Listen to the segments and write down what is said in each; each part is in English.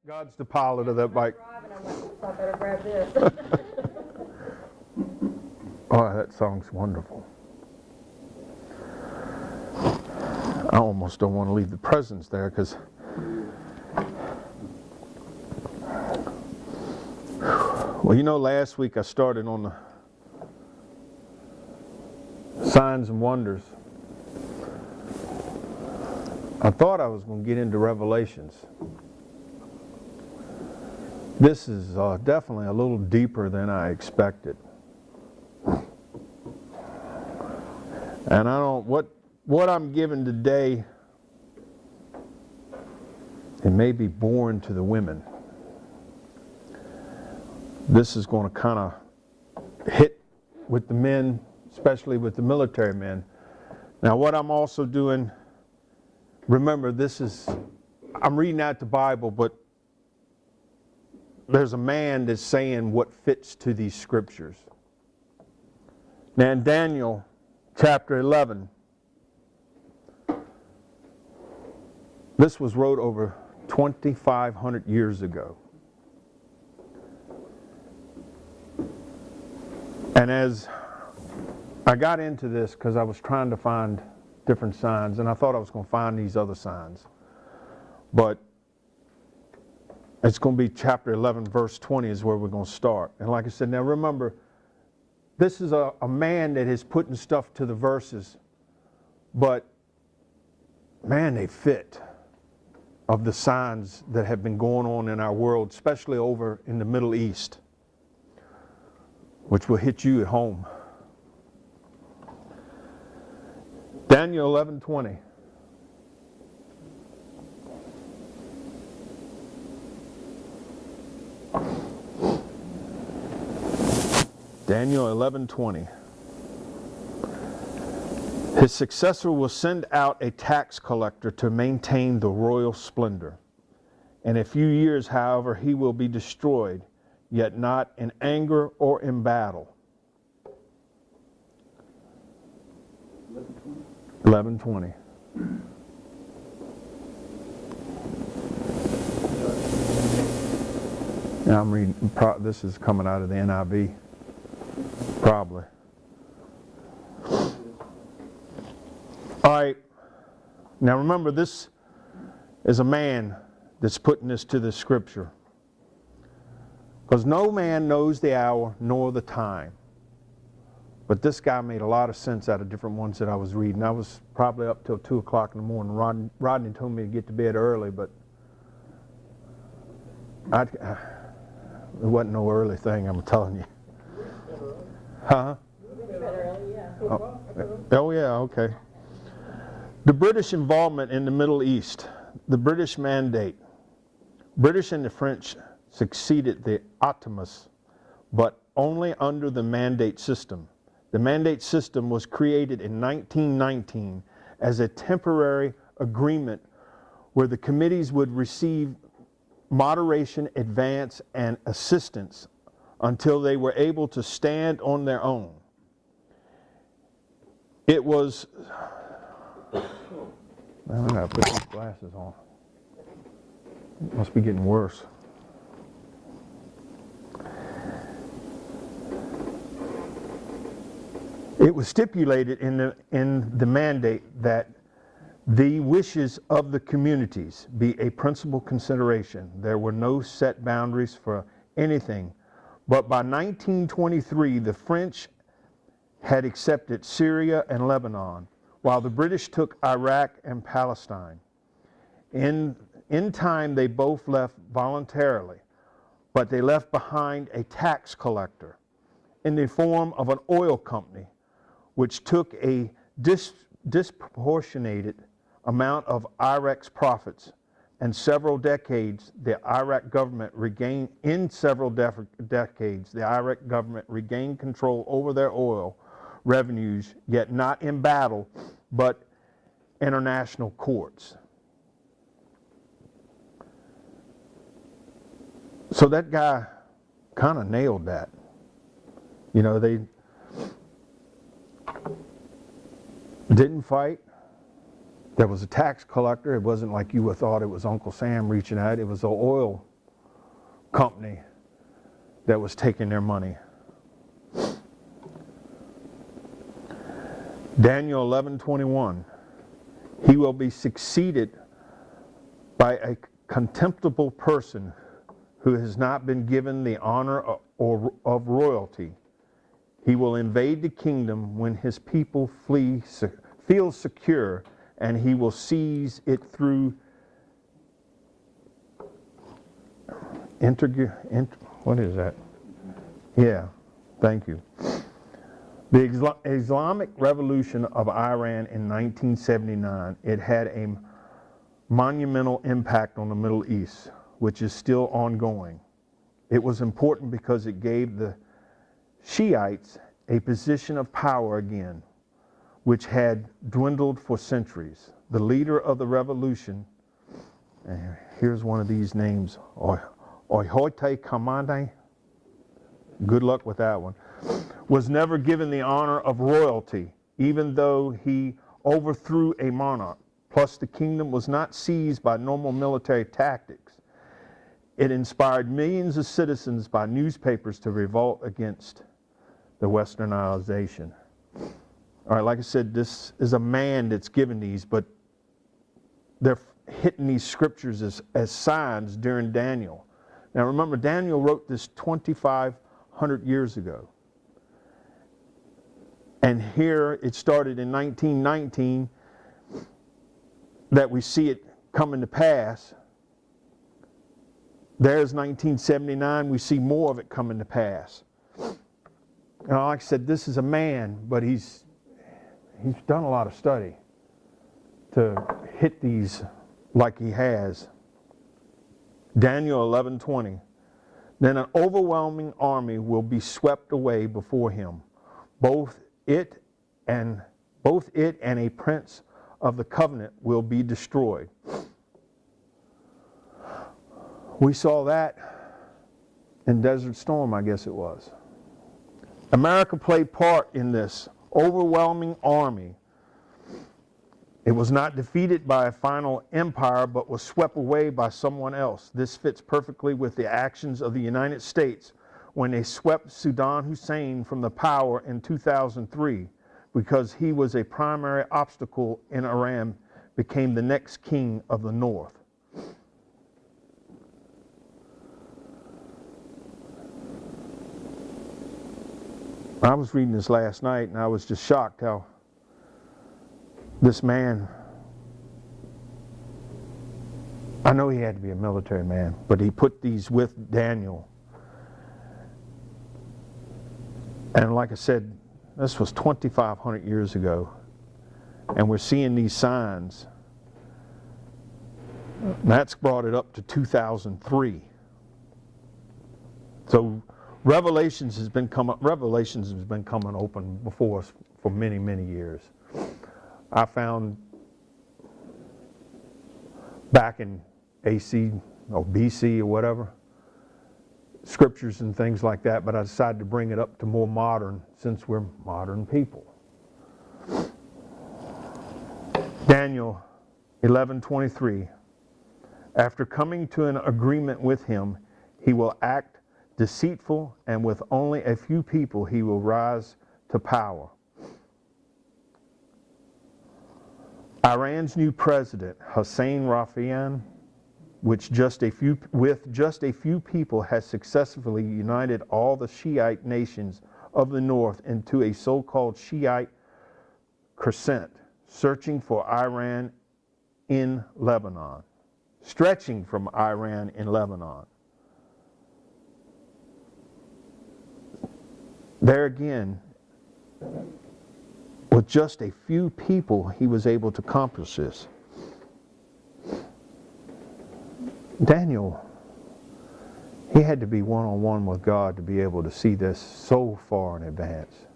God's the pilot of that bike. I better grab this. Oh, that song's wonderful. I almost don't want to leave the presents there because well, you know, last week I started on the signs and wonders. I thought I was going to get into Revelations. This is definitely a little deeper than I expected. And I don't, what I'm giving today, it may be boring to the women. This is going to kind of hit with the men, especially with the military men. Now what I'm also doing, remember I'm reading out the Bible, but there's a man that's saying what fits to these scriptures. Now in Daniel chapter 11, this was wrote over 2,500 years ago. And as I got into this, because I was trying to find different signs, and I thought I was going to find these other signs. But it's going to be chapter 11, verse 20 is where we're going to start. And like I said, now remember, this is a man that is putting stuff to the verses, but man, they fit of the signs that have been going on in our world, especially over in the Middle East, which will hit you at home. Daniel 11:20. Daniel 11:20. His successor will send out a tax collector to maintain the royal splendor. In a few years, however, he will be destroyed, yet not in anger or in battle. 11:20. Now I'm reading, this is coming out of the NIV. Probably. All right. Now remember, this is a man that's putting this to the scripture. Because no man knows the hour nor the time. But this guy made a lot of sense out of different ones that I was reading. I was probably up till 2 o'clock in the morning. Rodney told me to get to bed early, but it wasn't no early thing, I'm telling you. Huh? Oh yeah, okay. The British involvement in the Middle East, the British mandate. British and the French succeeded the Ottomans, but only under the mandate system. The mandate system was created in 1919 as a temporary agreement where the committees would receive moderation, advance, and assistance until they were able to stand on their own. It was, I gotta put these glasses on. It must be getting worse. It was stipulated in the mandate that the wishes of the communities be a principal consideration. There were no set boundaries for anything. But by 1923, the French had accepted Syria and Lebanon, while the British took Iraq and Palestine. In time, they both left voluntarily, but they left behind a tax collector in the form of an oil company, which took a disproportionate amount of Iraq's profits. And several decades, the Iraq government regained control over their oil revenues, yet not in battle, but international courts. So that guy kind of nailed that. You know, they didn't fight. There was a tax collector. It wasn't like you would thought it was Uncle Sam reaching out. It was an oil company that was taking their money. Daniel 11:21. He will be succeeded by a contemptible person who has not been given the honor of royalty. He will invade the kingdom when his people feel secure, and he will seize it through what is that? Yeah, thank you. The Islamic Revolution of Iran in 1979, it had a monumental impact on the Middle East, which is still ongoing. It was important because it gave the Shiites a position of power again, which had dwindled for centuries. The leader of the revolution, and here's one of these names, Oyhote Kamane, good luck with that one, was never given the honor of royalty, even though he overthrew a monarch. Plus, the kingdom was not seized by normal military tactics. It inspired millions of citizens by newspapers to revolt against the westernization. All right, like I said, this is a man that's given these, but they're hitting these scriptures as signs during Daniel. Now remember, Daniel wrote this 2,500 years ago. And here it started in 1919 that we see it coming to pass. There's 1979, we see more of it coming to pass. Now, like I said, this is a man, but he's done a lot of study to hit these like he has. Daniel 11:20. Then an overwhelming army will be swept away before him. Both it and a prince of the covenant will be destroyed. We saw that in Desert Storm, I guess it was. America played part in this overwhelming army. It was not defeated by a final empire, but was swept away by someone else. This fits perfectly with the actions of the United States when they swept Saddam Hussein from the power in 2003, because he was a primary obstacle in Iran, became the next king of the North. I was reading this last night and I was just shocked how this man, I know he had to be a military man, but he put these with Daniel. And like I said, this was 2,500 years ago, and we're seeing these signs. That's brought it up to 2003. So Revelations has been coming open before us for many, many years. I found back in AC or BC or whatever, scriptures and things like that, but I decided to bring it up to more modern, since we're modern people. Daniel 11:23. After coming to an agreement with him, he will act deceitful, and with only a few people he will rise to power. Iran's new president, Hossein Rouhani, with just a few people, has successfully united all the Shiite nations of the north into a so-called Shiite crescent, searching for Iran in Lebanon, stretching from Iran in Lebanon. There again, with just a few people, he was able to accomplish this. Daniel, he had to be one-on-one with God to be able to see this so far in advance.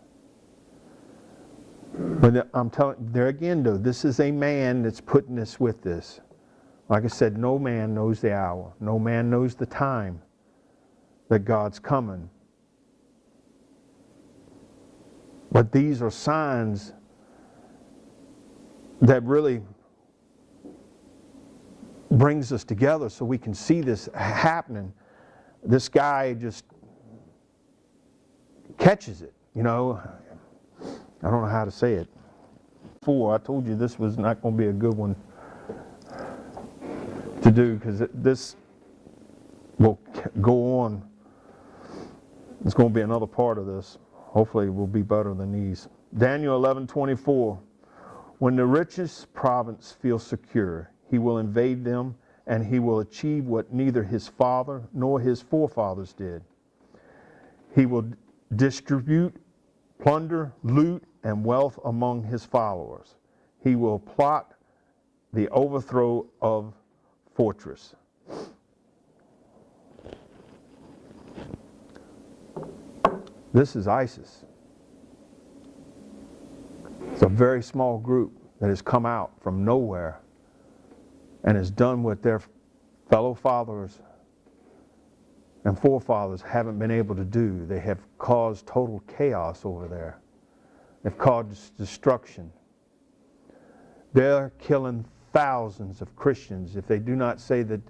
But I'm telling, there again though, this is a man that's putting this with this. Like I said, no man knows the hour. No man knows the time that God's coming. But these are signs that really brings us together so we can see this happening. this guy just catches it, you know. I don't know how to say it. Before, I told you this was not going to be a good one to do, because this will go on. It's going to be another part of this. Hopefully it will be better than these. Daniel 11:24. When the richest province feels secure, he will invade them, and he will achieve what neither his father nor his forefathers did. He will distribute plunder, loot, and wealth among his followers. He will plot the overthrow of fortress. This is ISIS. It's a very small group that has come out from nowhere and has done what their fellow fathers and forefathers haven't been able to do. They have caused total chaos over there. They've caused destruction. They're killing thousands of Christians if they do not say that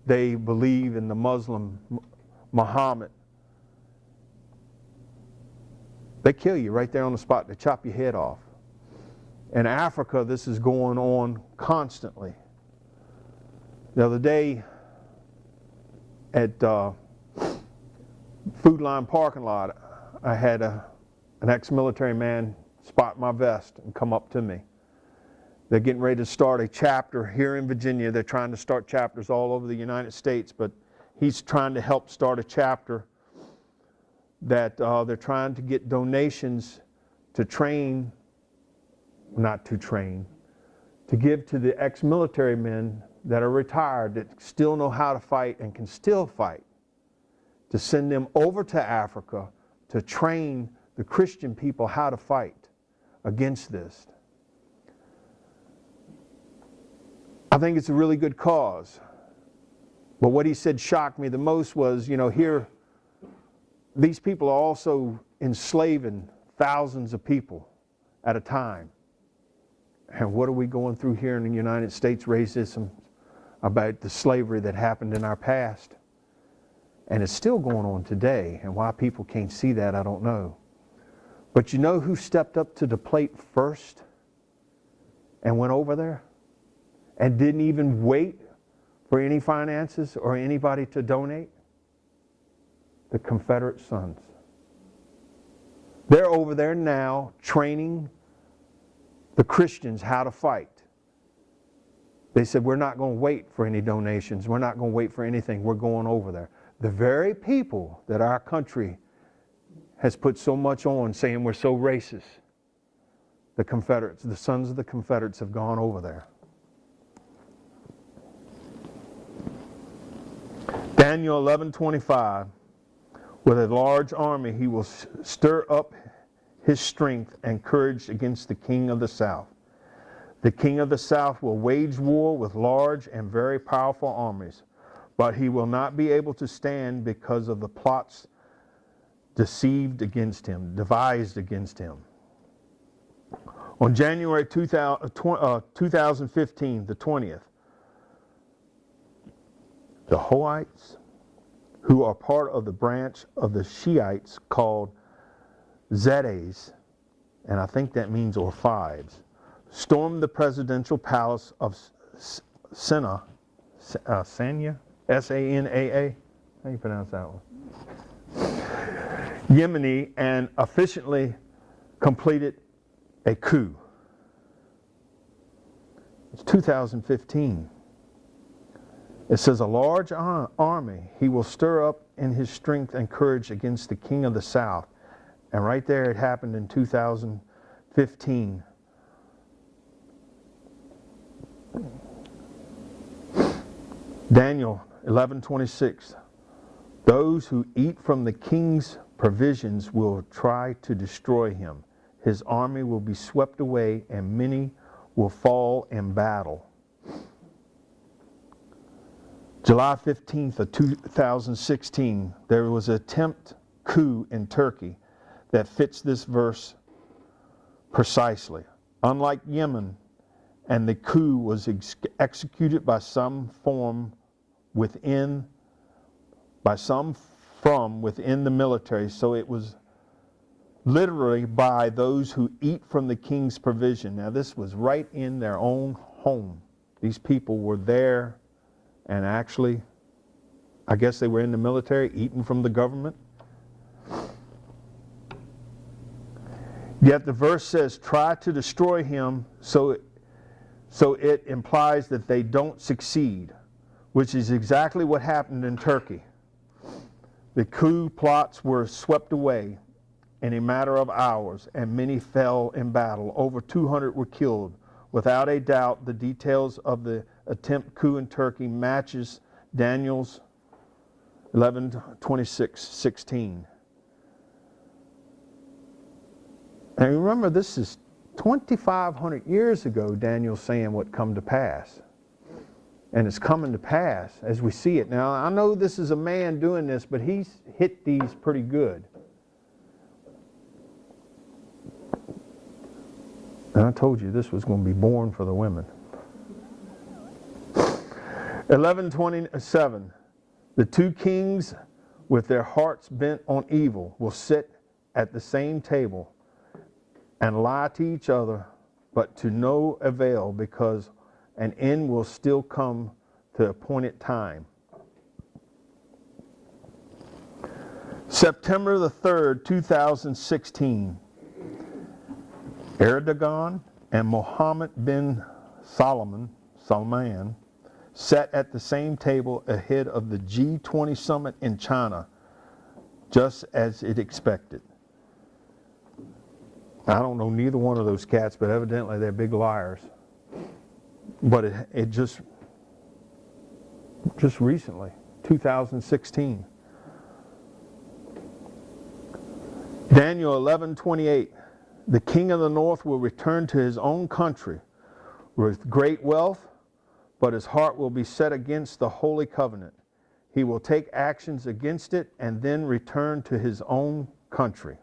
they believe in the Muslim Muhammad. They kill you right there on the spot. They chop your head off. In Africa, this is going on constantly. The other day at Food Line parking lot, I had an ex-military man spot my vest and come up to me. They're getting ready to start a chapter here in Virginia. They're trying to start chapters all over the United States, but he's trying to help start a chapter that they're trying to get donations to train, not to train, to give to the ex-military men that are retired that still know how to fight and can still fight, to send them over to Africa to train the Christian people how to fight against this. I think it's a really good cause. But what he said shocked me the most was, you know, here, these people are also enslaving thousands of people at a time. And what are we going through here in the United States? Racism about the slavery that happened in our past. And it's still going on today. And why people can't see that, I don't know. But you know who stepped up to the plate first and went over there and didn't even wait for any finances or anybody to donate? The Confederate sons. They're over there now training the Christians how to fight. They said, we're not going to wait for any donations. We're not going to wait for anything. We're going over there. The very people that our country has put so much on, saying we're so racist, the Confederates, the sons of the Confederates have gone over there. Daniel 11:25. With a large army he will stir up his strength and courage against the king of the south. The king of the south will wage war with large and very powerful armies, but he will not be able to stand because of the plots devised against him. On January 2015, the 20th, the Hoites, who are part of the branch of the Shiites called Zaydis, and I think that means or fives, stormed the presidential palace of Sana'a, S-A-N-A-A, how do you pronounce that one? Yemeni, and efficiently completed a coup. It's 2015. It says, a large army he will stir up in his strength and courage against the king of the south. And right there it happened in 2015. Daniel 11:26. Those who eat from the king's provisions will try to destroy him. His army will be swept away and many will fall in battle. July 15th of 2016, there was an attempt coup in Turkey that fits this verse precisely. Unlike Yemen, and the coup was executed by some form within by some from within the military, so it was literally by those who eat from the king's provision. Now this was right in their own home. These people were there and actually, I guess they were in the military, eating from the government. Yet the verse says, try to destroy him, so it implies that they don't succeed, which is exactly what happened in Turkey. The coup plots were swept away in a matter of hours, and many fell in battle. Over 200 were killed. Without a doubt, the details of the attempt coup in Turkey matches Daniel's 11:26-16. And remember, this is 2,500 years ago, Daniel's saying what come to pass. And it's coming to pass as we see it. Now, I know this is a man doing this, but he's hit these pretty good. And I told you this was going to be born for the women. 11:27. The two kings with their hearts bent on evil will sit at the same table and lie to each other, but to no avail, because an end will still come to the appointed time. September the 3rd, 2016. Erdogan and Mohammed bin Salman sat at the same table ahead of the G20 summit in China, just as it expected. I don't know neither one of those cats, but evidently they're big liars. But it just recently, 2016. Daniel 11:28. The king of the north will return to his own country with great wealth, but his heart will be set against the holy covenant. He will take actions against it and then return to his own country.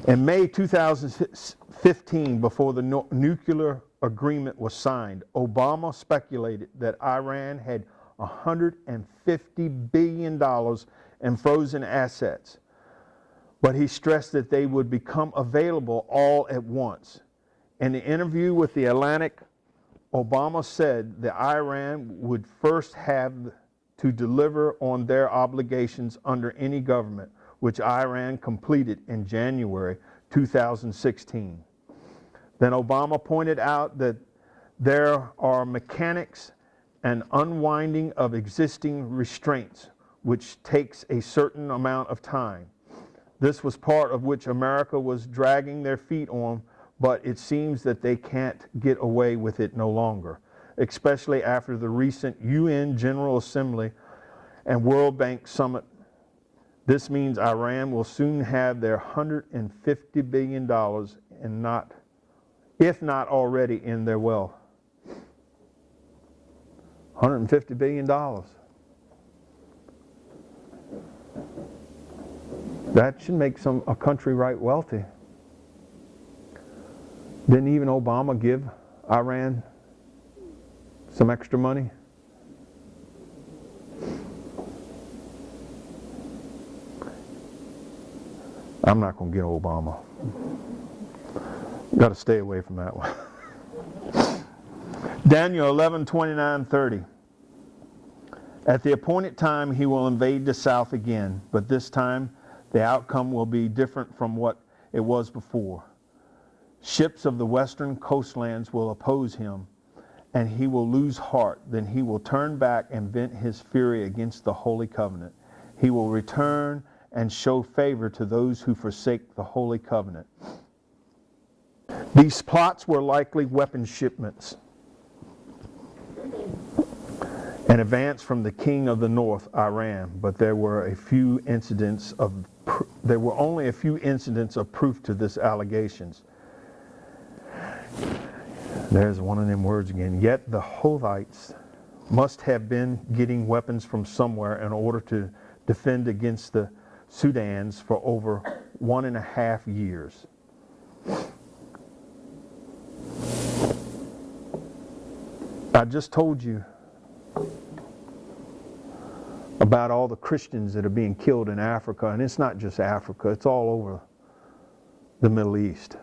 In May 2015, before the nuclear agreement was signed, Obama speculated that Iran had $150 billion in frozen assets, but he stressed that they would become available all at once. In the interview with The Atlantic, Obama said that Iran would first have to deliver on their obligations under any government, which Iran completed in January 2016. Then Obama pointed out that there are mechanics and unwinding of existing restraints, which takes a certain amount of time. This was part of which America was dragging their feet on, but it seems that they can't get away with it no longer, especially after the recent UN General Assembly and World Bank Summit. This means Iran will soon have their $150 billion, if not already in their wealth. $150 billion. That should make a country right wealthy. Didn't even Obama give Iran some extra money? I'm not going to get Obama. Got to stay away from that one. Daniel 11:29-30. At the appointed time, he will invade the south again, but this time the outcome will be different from what it was before. Ships of the western coastlands will oppose him, and he will lose heart. Then he will turn back and vent his fury against the holy covenant. He will return and show favor to those who forsake the holy covenant. These plots were likely weapon shipments, an advance from the king of the north, Iran, but there were only a few incidents of proof to this allegations. There's one of them words again. Yet the Houthis must have been getting weapons from somewhere in order to defend against the Sudans for over 1.5 years. I just told you about all the Christians that are being killed in Africa. And it's not just Africa, it's all over the Middle East.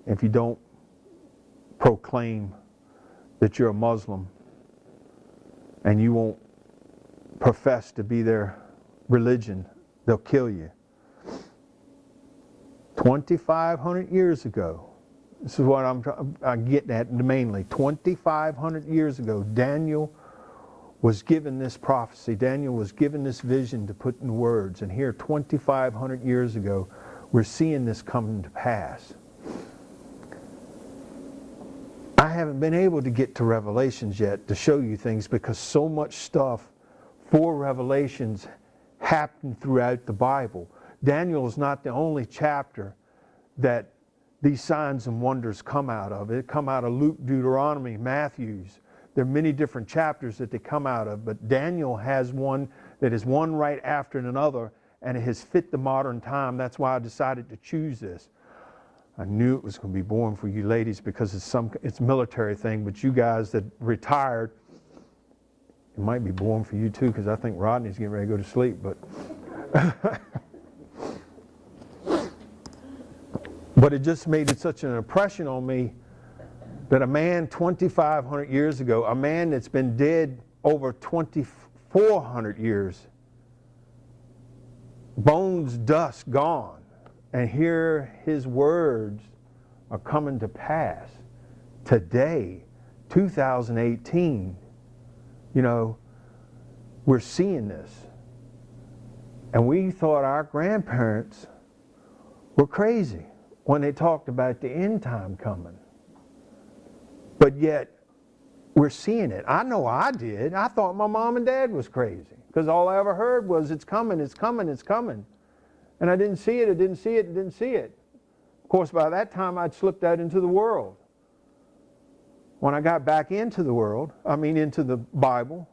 If you don't proclaim that you're a Muslim and you won't profess to be their religion, they'll kill you. 2,500 years ago, this is what I'm getting at mainly. 2,500 years ago, Daniel was given this prophecy. Daniel was given this vision to put in words. And here, 2,500 years ago, we're seeing this come to pass. I haven't been able to get to Revelations yet to show you things because so much stuff for Revelations happened throughout the Bible. Daniel is not the only chapter that these signs and wonders come out of. It come out of Luke, Deuteronomy, Matthew's. There are many different chapters that they come out of, but Daniel has one that is one right after another, and it has fit the modern time. That's why I decided to choose this. I knew it was going to be boring for you ladies because it's a military thing, but you guys that retired, it might be boring for you too because I think Rodney's getting ready to go to sleep. But it just made it such an impression on me that a man 2,500 years ago, a man that's been dead over 2,400 years, bones, dust, gone, and here his words are coming to pass today, 2018. You know, we're seeing this. And we thought our grandparents were crazy when they talked about the end time coming. But yet, we're seeing it. I know I did. I thought my mom and dad was crazy because all I ever heard was, it's coming, it's coming, it's coming. And I didn't see it, I didn't see it, I didn't see it. Of course, by that time, I'd slipped out into the world. When I got back into the world, into the Bible,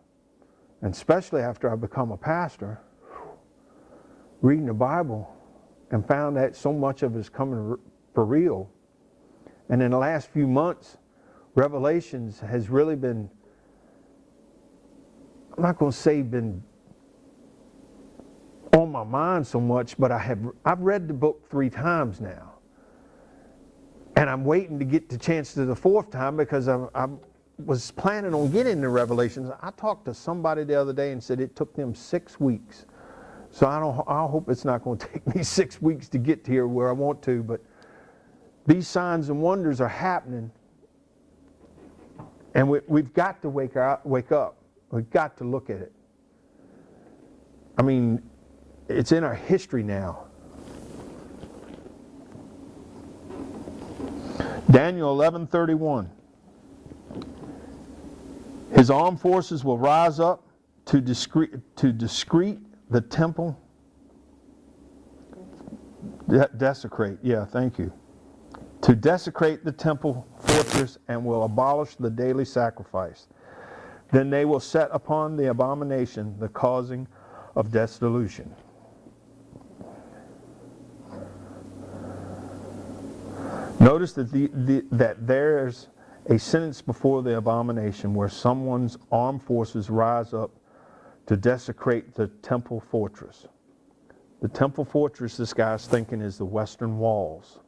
and especially after I become a pastor, reading the Bible and found that so much of it is coming for real. And in the last few months, Revelations has really been, I'm not going to say been on my mind so much, but I've read the book 3 times now. And I'm waiting to get the chance to the 4th time because I was planning on getting to Revelations. I talked to somebody the other day and said it took them 6 weeks. So I hope it's not going to take me 6 weeks to get to here where I want to, but these signs and wonders are happening. And we've got to wake up. We've got to look at it. It's in our history now. Daniel 11:31. His armed forces will rise up to discrete the temple. Desecrate. Yeah, thank you. To desecrate the temple fortress and will abolish the daily sacrifice. Then they will set upon the abomination the causing of dissolution. Notice that there's a sentence before the abomination where someone's armed forces rise up to desecrate the temple fortress. The temple fortress, this guy's thinking, is the western walls.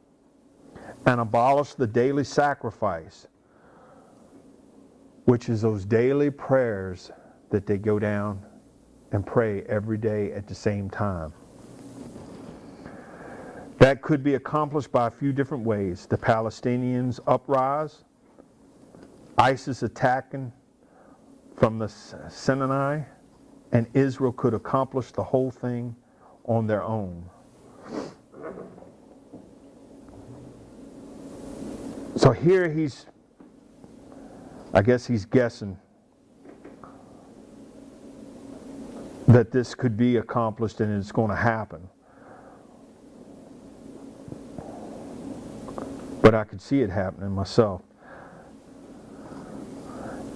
And abolish the daily sacrifice, which is those daily prayers that they go down and pray every day at the same time. That could be accomplished by a few different ways. The Palestinians uprise, ISIS attacking from the Sinai, and Israel could accomplish the whole thing on their own. So here I guess he's guessing that this could be accomplished and it's going to happen. But I could see it happening myself.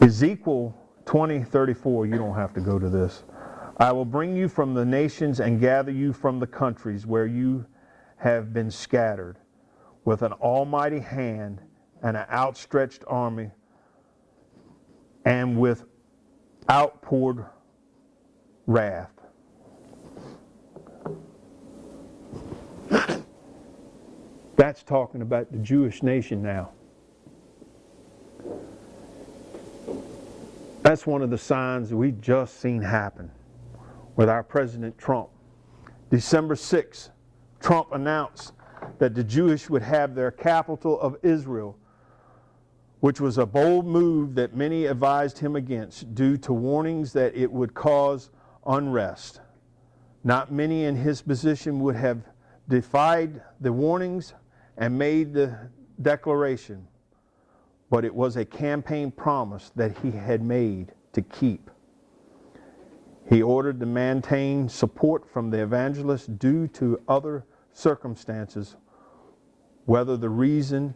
Ezekiel 20:34, you don't have to go to this. I will bring you from the nations and gather you from the countries where you have been scattered with an almighty hand and an outstretched army and with outpoured wrath. That's talking about the Jewish nation now. That's one of the signs that we've just seen happen with our President Trump. December 6th, Trump announced that the Jewish would have their capital of Israel, which was a bold move that many advised him against due to warnings that it would cause unrest. Not many in his position would have defied the warnings and made the declaration, but it was a campaign promise that he had made to keep. He ordered to maintain support from the evangelists due to other circumstances, whether the reason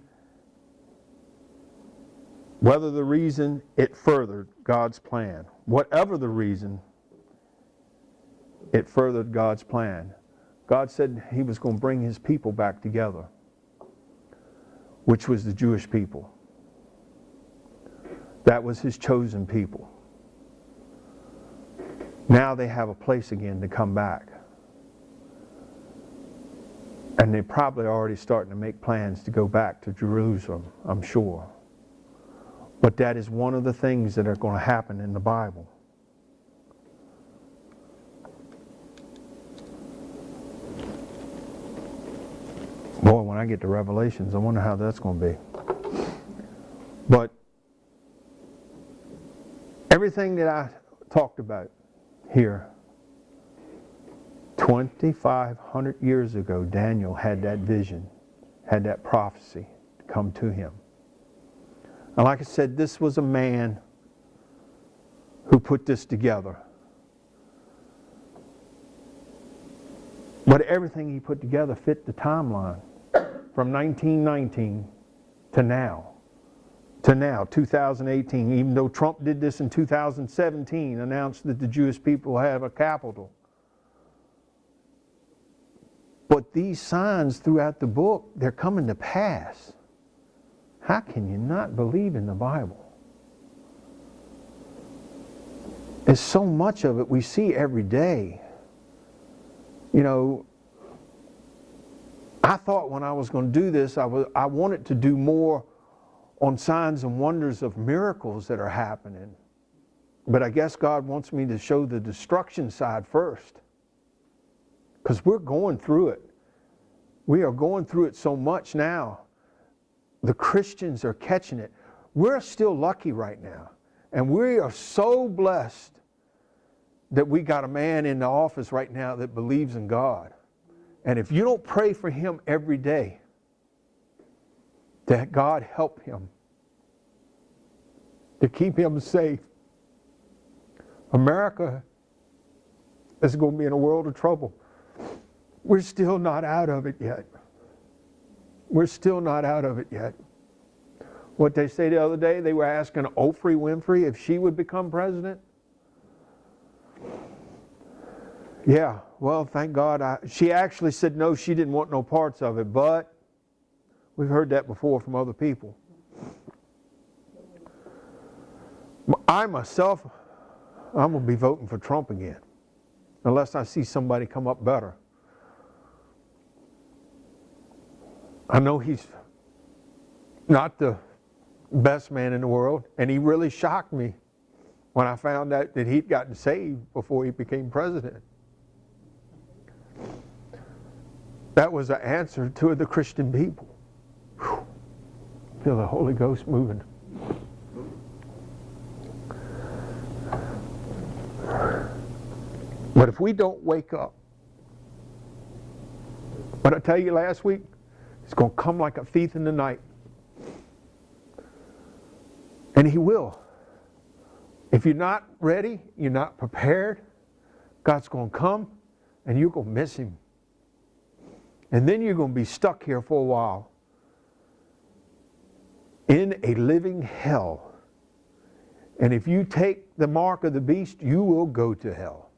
it furthered God's plan. Whatever the reason, it furthered God's plan. God said he was going to bring his people back together, which was the Jewish people. That was his chosen people. Now they have a place again to come back. And they're probably already starting to make plans to go back to Jerusalem, I'm sure. But that is one of the things that are going to happen in the Bible. Boy, when I get to Revelations, I wonder how that's going to be. But everything that I talked about here, 2,500 years ago, Daniel had that vision, had that prophecy come to him. And like I said, this was a man who put this together. But everything he put together fit the timeline from 1919 to now. 2018, even though Trump did this in 2017, announced that the Jewish people have a capital. But these signs throughout the book, they're coming to pass. How can you not believe in the Bible? There's so much of it we see every day. You know, I thought when I was going to do this, I wanted to do more on signs and wonders of miracles that are happening. But I guess God wants me to show the destruction side first. Because we're going through it. We are going through it so much now. The Christians are catching it. We're still lucky right now. And we are so blessed that we got a man in the office right now that believes in God. And if you don't pray for him every day, that God help him to keep him safe, America is going to be in a world of trouble. We're still not out of it yet. We're still not out of it yet. What they say the other day, they were asking Oprah Winfrey if she would become president. Yeah, well, thank God. She actually said no, she didn't want no parts of it, but we've heard that before from other people. I myself, I'm going to be voting for Trump again, unless I see somebody come up better. I know he's not the best man in the world, and he really shocked me when I found out that he'd gotten saved before he became president. That was an answer to the Christian people. Whew. Feel the Holy Ghost moving. But if we don't wake up, what I tell you last week, it's going to come like a thief in the night. And he will. If you're not ready, you're not prepared, God's going to come and you're going to miss him. And then you're going to be stuck here for a while in a living hell. And if you take the mark of the beast, you will go to hell.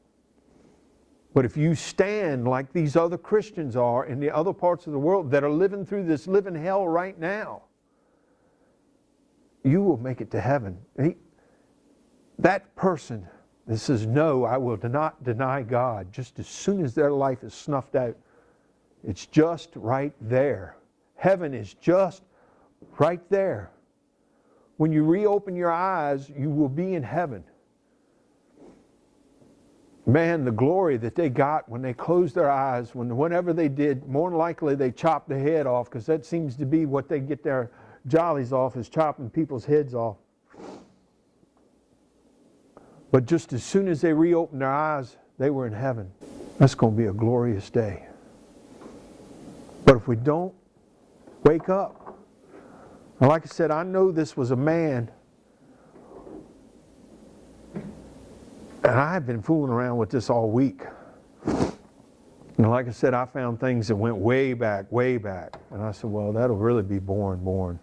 But if you stand like these other Christians are in the other parts of the world that are living through this living hell right now, you will make it to heaven. That person that says, no, I will not deny God, just as soon as their life is snuffed out, it's just right there. Heaven is just right there. When you reopen your eyes, you will be in heaven. Man, the glory that they got when they closed their eyes, whenever they did, more than likely they chopped the head off, because that seems to be what they get their jollies off, is chopping people's heads off. But just as soon as they reopened their eyes, they were in heaven. That's going to be a glorious day. But if we don't wake up, and like I said, I know this was a man, and I've been fooling around with this all week. And like I said, I found things that went way back, way back. And I said, well, that'll really be boring.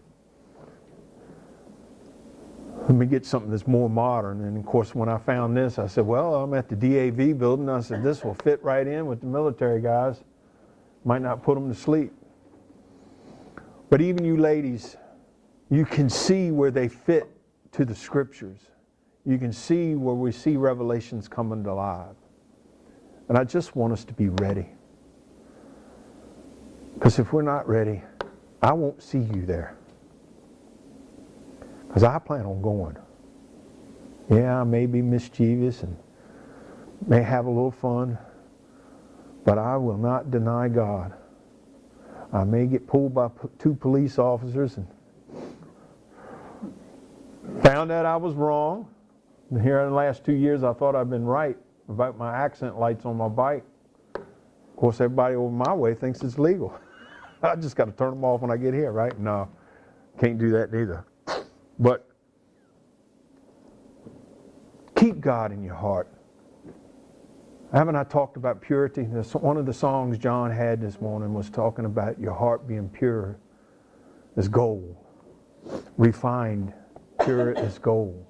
Let me get something that's more modern. And of course, when I found this, I said, well, I'm at the DAV building. I said, this will fit right in with the military guys. Might not put them to sleep. But even you ladies, you can see where they fit to the scriptures. You can see where we see revelations coming to life. And I just want us to be ready. Because if we're not ready, I won't see you there. Because I plan on going. Yeah, I may be mischievous and may have a little fun, but I will not deny God. I may get pulled by 2 police officers and found out I was wrong. And here in the last 2 years, I thought I'd been right about my accent lights on my bike. Of course, everybody over my way thinks it's legal. I just got to turn them off when I get here, right? No, can't do that neither. But keep God in your heart. Haven't I talked about purity? One of the songs John had this morning was talking about your heart being pure as gold, refined, pure as gold.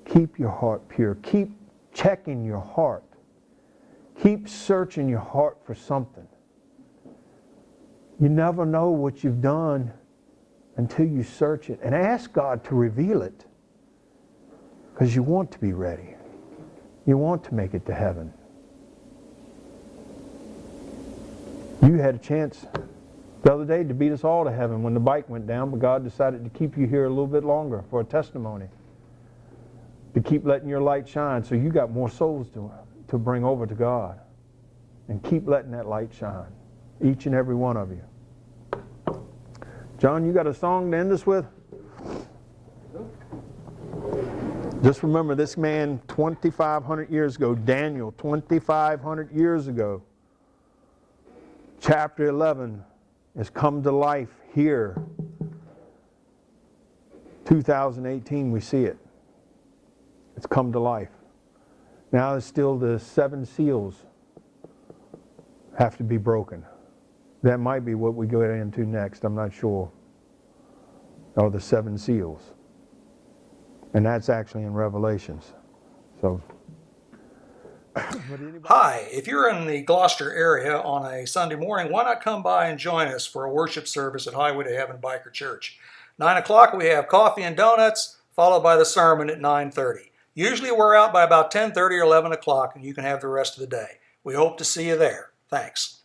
Keep your heart pure. Keep checking your heart. Keep searching your heart for something. You never know what you've done until you search it. And ask God to reveal it. Because you want to be ready. You want to make it to heaven. You had a chance the other day to beat us all to heaven when the bike went down, but God decided to keep you here a little bit longer for a testimony. To keep letting your light shine so you got more souls to bring over to God. And keep letting that light shine. Each and every one of you. John, you got a song to end us with? Just remember this man 2,500 years ago, Daniel, 2,500 years ago, chapter 11 has come to life here. 2018, we see it. It's come to life. Now it's still the 7 seals have to be broken. That might be what we go into next, I'm not sure. Or the 7 seals. And that's actually in Revelations. So. Hi, if you're in the Gloucester area on a Sunday morning, why not come by and join us for a worship service at Highway to Heaven Biker Church. 9 o'clock we have coffee and donuts, followed by the sermon at 9:30. Usually we're out by about 10:30 or 11 o'clock, and you can have the rest of the day. We hope to see you there. Thanks.